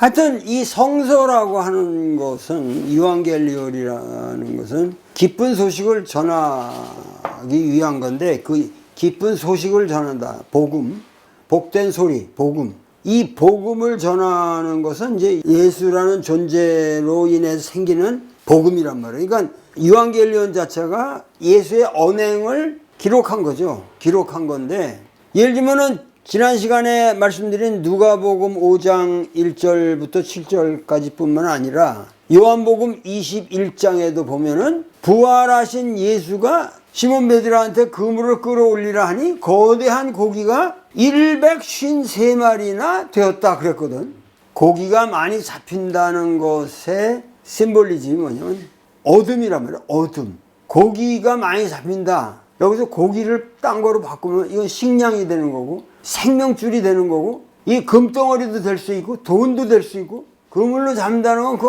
하여튼 이 성서라고 하는 것은, 이완겔리온이라는 것은 기쁜 소식을 전하기 위한 건데, 그 기쁜 소식을 전한다. 복음, 복된 소리, 복음. 이 복음을 전하는 것은 이제 예수라는 존재로 인해서 생기는 복음이란 말이에요. 그러니까 이완겔리온 자체가 예수의 언행을 기록한 거죠. 기록한 건데, 예를 들면은 지난 시간에 말씀드린 누가복음 5장 1절부터 7절까지 뿐만 아니라 요한복음 21장에도 보면은 부활하신 예수가 시몬 베드로한테 그물을 끌어올리라 하니 거대한 고기가 153마리나 되었다 그랬거든. 고기가 많이 잡힌다는 것의 심볼리즘이 뭐냐면 어둠이란 말이야. 어둠. 고기가 많이 잡힌다. 여기서 고기를 딴 거로 바꾸면 이건 식량이 되는 거고 생명줄이 되는 거고, 이 금덩어리도 될 수 있고 돈도 될 수 있고, 그물로 잡는다는 건 그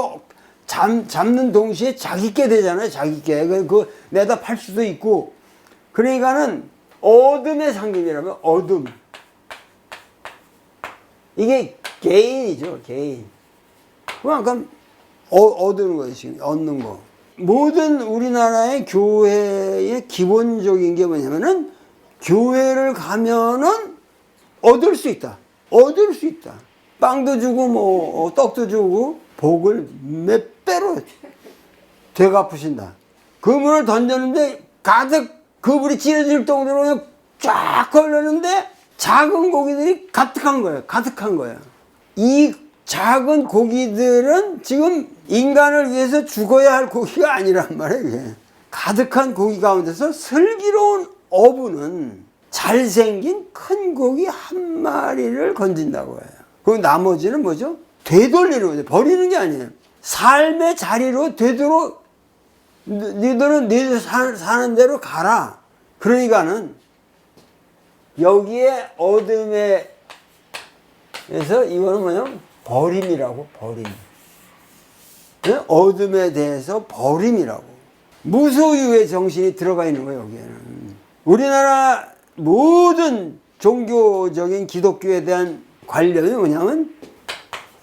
잡는 동시에 자기께 되잖아요. 자기께. 그 내다 팔 수도 있고. 그러니까는 어둠의 상징이라면 어둠. 이게 개인이죠. 개인. 그러니까 얻는 거예요. 지금 얻는 거. 모든 우리나라의 교회의 기본적인 게 뭐냐면은 교회를 가면은 얻을 수 있다. 얻을 수 있다. 빵도 주고 뭐 떡도 주고 복을 몇 배로 되갚으신다. 그물을 던졌는데 가득 그물이 찢어질 정도로 그냥 쫙 걸렸는데 작은 고기들이 가득한 거예요. 가득한 거예요. 이 작은 고기들은 지금 인간을 위해서 죽어야 할 고기가 아니란 말이에요. 이게. 가득한 고기 가운데서 슬기로운 어부는 잘생긴 큰 고기 한 마리를 건진다고 해요. 그 나머지는 뭐죠? 되돌리는 거죠. 버리는 게 아니에요. 삶의 자리로 되도록 너희들은 너희들 사는 대로 가라. 그러니까는 여기에 어둠에서 이거는 뭐냐면 버림이라고. 버림. 네? 어둠에 대해서 버림이라고. 무소유의 정신이 들어가 있는 거예요. 여기에는. 우리나라 모든 종교적인 기독교에 대한 관념이 뭐냐면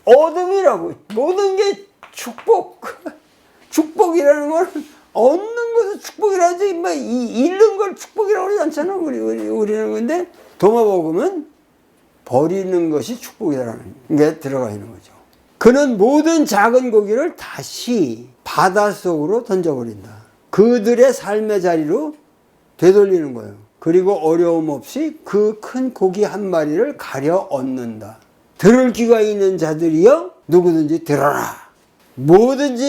어둠이라고. 모든 게 축복. 축복이라는 건 얻는 것을 축복이라지, 뭐 잃는 걸 축복이라고 그러지 않잖아. 우리는. 근데 도마복음은 버리는 것이 축복이라는 게 들어가 있는 거죠. 그는 모든 작은 고기를 다시 바닷속으로 던져버린다. 그들의 삶의 자리로 되돌리는 거예요. 그리고 어려움 없이 그 큰 고기 한 마리를 가려 얻는다. 들을 귀가 있는 자들이여 누구든지 들어라. 뭐든지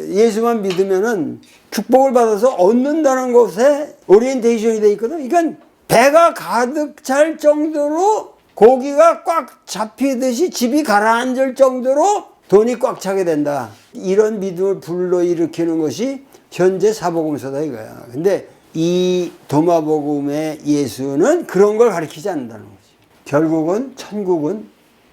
예수만 믿으면은 축복을 받아서 얻는다는 것에 오리엔테이션이 돼 있거든. 그러니까 배가 가득 찰 정도로 고기가 꽉 잡히듯이 집이 가라앉을 정도로 돈이 꽉 차게 된다. 이런 믿음을 불러일으키는 것이 현재 사복음서다 이거야. 근데 이 도마복음의 예수는 그런 걸 가르치지 않는다는 거지. 결국은 천국은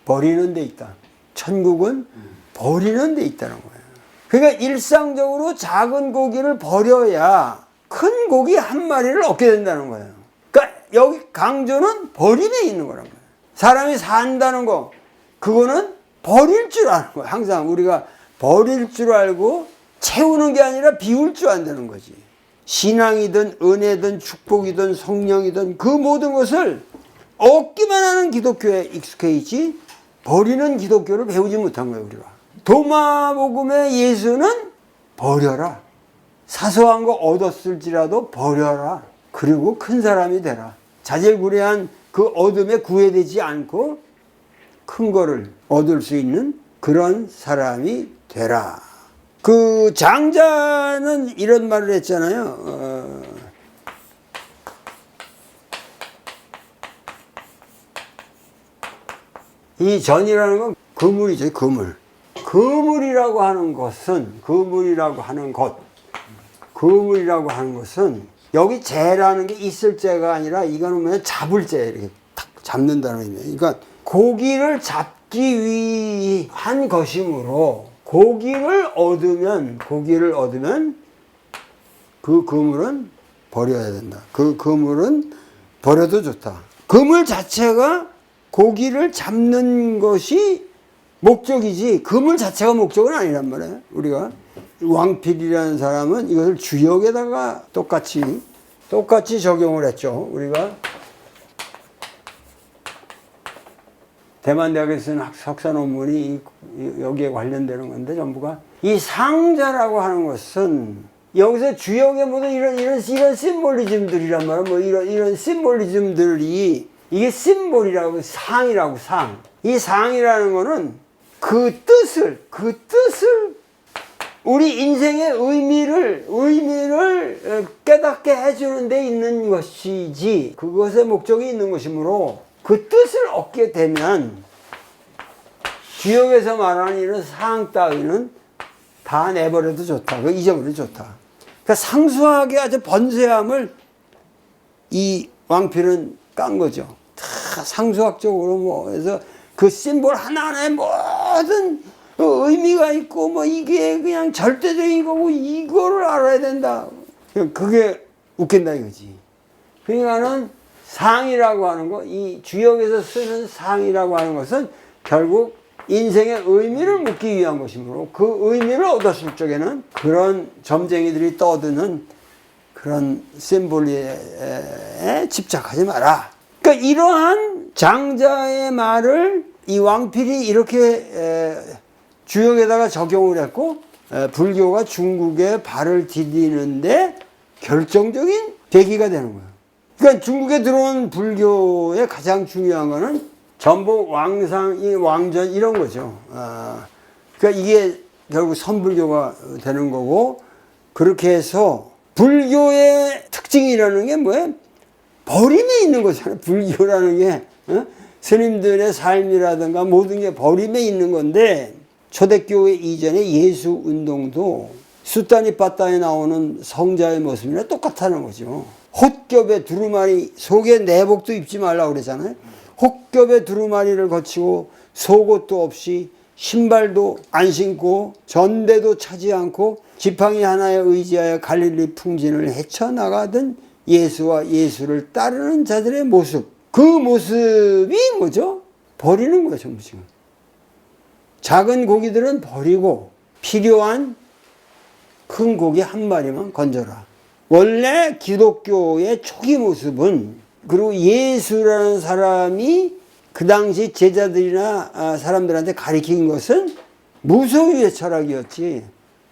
버리는 데 있다. 천국은 버리는 데 있다는 거예요. 그러니까 일상적으로 작은 고기를 버려야 큰 고기 한 마리를 얻게 된다는 거예요. 그러니까 여기 강조는 버림에 있는 거란 말이에요. 사람이 산다는 거, 그거는 버릴 줄 아는 거예요. 항상 우리가 버릴 줄 알고 채우는 게 아니라 비울 줄 안다는 거지. 신앙이든 은혜든 축복이든 성령이든 그 모든 것을 얻기만 하는 기독교에 익숙해 있지 버리는 기독교를 배우지 못한 거예요. 우리가. 도마복음의 예수는 버려라. 사소한 거 얻었을지라도 버려라. 그리고 큰 사람이 되라. 자질구레한 그 어둠에 구애되지 않고 큰 거를 얻을 수 있는 그런 사람이 되라. 그 장자는 이런 말을 했잖아요. 이 전이라는 건 그물이죠. 그물. 그물이라고 하는 것은 여기 재라는 게 있을 재가 아니라 이거는 뭐냐 잡을 재, 이렇게 탁 잡는다는 의미예요. 그러니까 고기를 잡기 위한 것이므로 고기를 얻으면 그 그물은 버려야 된다. 그 그물은 버려도 좋다. 그물 자체가 고기를 잡는 것이 목적이지 그물 자체가 목적은 아니란 말이에요. 우리가 왕필이라는 사람은 이것을 주역에다가 똑같이 적용을 했죠. 우리가 대만대학에 쓴 석사 논문이 여기에 관련되는 건데 전부가 이 상자라고 하는 것은 여기서 주역의 모든 이런 심볼리즘들이란 말이야. 뭐 이런 심볼리즘들이 이게 심볼이라고 상이라고 상. 이 상이라는 거는 그 뜻을 우리 인생의 의미를 깨닫게 해주는 데 있는 것이지 그것의 목적이 있는 것이므로 그 뜻을 얻게 되면 주역에서 말하는 이런 상 따위는 다 내버려도 좋다. 그 잊어버려도 좋다. 그러니까 상수하게 아주 번뇌함을 이 왕필은 깐 거죠. 다 상수학적으로 뭐 해서 그 심볼 하나하나에 모든 의미가 있고 뭐 이게 그냥 절대적인 거고 이거를 알아야 된다. 그게 웃긴다 이거지. 그러니까는 상이라고 하는 거, 이 주역에서 쓰는 상이라고 하는 것은 결국 인생의 의미를 묻기 위한 것이므로 그 의미를 얻었을 적에는 그런 점쟁이들이 떠드는 그런 심볼에 집착하지 마라. 그러니까 이러한 장자의 말을 이 왕필이 이렇게 주역에다가 적용을 했고 불교가 중국에 발을 디디는데 결정적인 계기가 되는 거예요. 그러니까 중국에 들어온 불교의 가장 중요한 거는 전부 왕상, 왕전 이런 거죠. 그러니까 이게 결국 선불교가 되는 거고 그렇게 해서 불교의 특징이라는 게 뭐예요? 버림에 있는 거잖아요. 불교라는 게 스님들의 삶이라든가 모든 게 버림에 있는 건데 초대교회 이전의 예수 운동도 수타니 빠따에 나오는 성자의 모습이랑 똑같다는 거죠. 헛겹의 두루마리 속에 내복도 입지 말라고 그랬잖아요. 헛겹의 두루마리를 거치고 속옷도 없이 신발도 안 신고 전대도 차지 않고 지팡이 하나에 의지하여 갈릴리 풍진을 헤쳐나가던 예수와 예수를 따르는 자들의 모습. 그 모습이 뭐죠? 버리는 거예요, 전부 지금. 작은 고기들은 버리고 필요한 큰 고기 한 마리만 건져라. 원래 기독교의 초기 모습은 그리고 예수라는 사람이 그 당시 제자들이나 사람들한테 가리킨 것은 무소유의 철학이었지.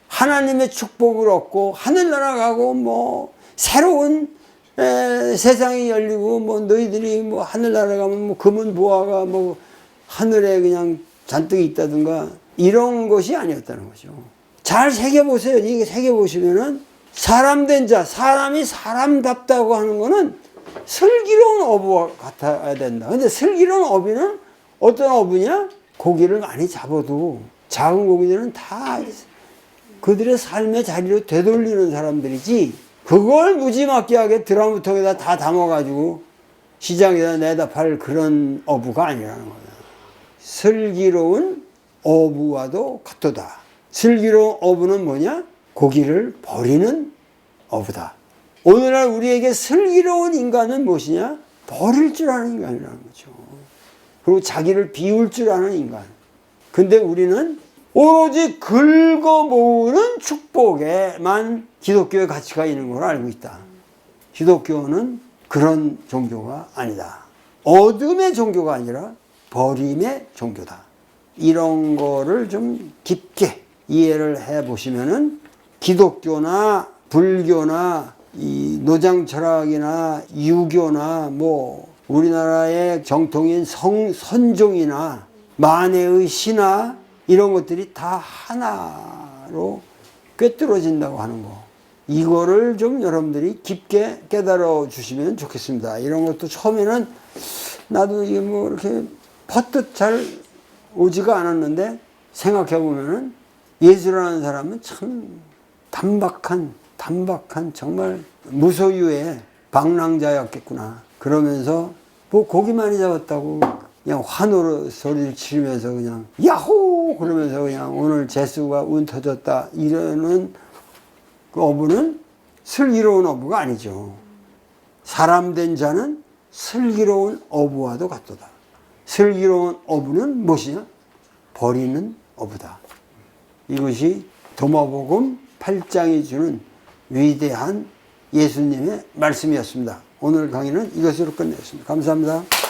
하나님의 축복을 얻고 하늘나라 가고 뭐 새로운 세상이 열리고 뭐 너희들이 뭐 하늘나라 가면 뭐 금은 보화가 뭐 하늘에 그냥 잔뜩 있다든가 이런 것이 아니었다는 거죠. 잘 새겨보세요. 이게 새겨보시면은 사람된 자, 사람이 사람답다고 하는 거는 슬기로운 어부와 같아야 된다. 근데 슬기로운 어부는 어떤 어부냐? 고기를 많이 잡아도 작은 고기들은 다 그들의 삶의 자리로 되돌리는 사람들이지 그걸 무지막지하게 드라무통에다 다 담아가지고 시장에다 내다 팔 그런 어부가 아니라는 거예요. 슬기로운 어부와도 같도다. 슬기로운 어부는 뭐냐? 고기를 버리는 어부다. 오늘날 우리에게 슬기로운 인간은 무엇이냐? 버릴 줄 아는 인간이라는 거죠. 그리고 자기를 비울 줄 아는 인간. 근데 우리는 오로지 긁어 모으는 축복에만 기독교의 가치가 있는 걸 알고 있다. 기독교는 그런 종교가 아니다. 어둠의 종교가 아니라 버림의 종교다. 이런 거를 좀 깊게 이해를 해 보시면은 기독교나 불교나 이 노장 철학이나 유교나 뭐 우리나라의 정통인 선종이나 만해의 신화 이런 것들이 다 하나로 꿰뚫어진다고 하는 거. 이거를 좀 여러분들이 깊게 깨달아 주시면 좋겠습니다. 이런 것도 처음에는 나도 이게 뭐 이렇게 퍼뜩 잘 오지가 않았는데 생각해 보면은 예수라는 사람은 참 단박한 정말 무소유의 방랑자였겠구나. 그러면서 뭐 고기 많이 잡았다고 그냥 환호로 소리를 치면서 그냥 야호 그러면서 그냥 오늘 재수가 운 터졌다 이러는 그 어부는 슬기로운 어부가 아니죠. 사람 된 자는 슬기로운 어부와도 같도다. 슬기로운 어부는 무엇이냐? 버리는 어부다. 이것이 도마복음 8장이 주는 위대한 예수님의 말씀이었습니다. 오늘 강의는 이것으로 끝냈습니다. 감사합니다.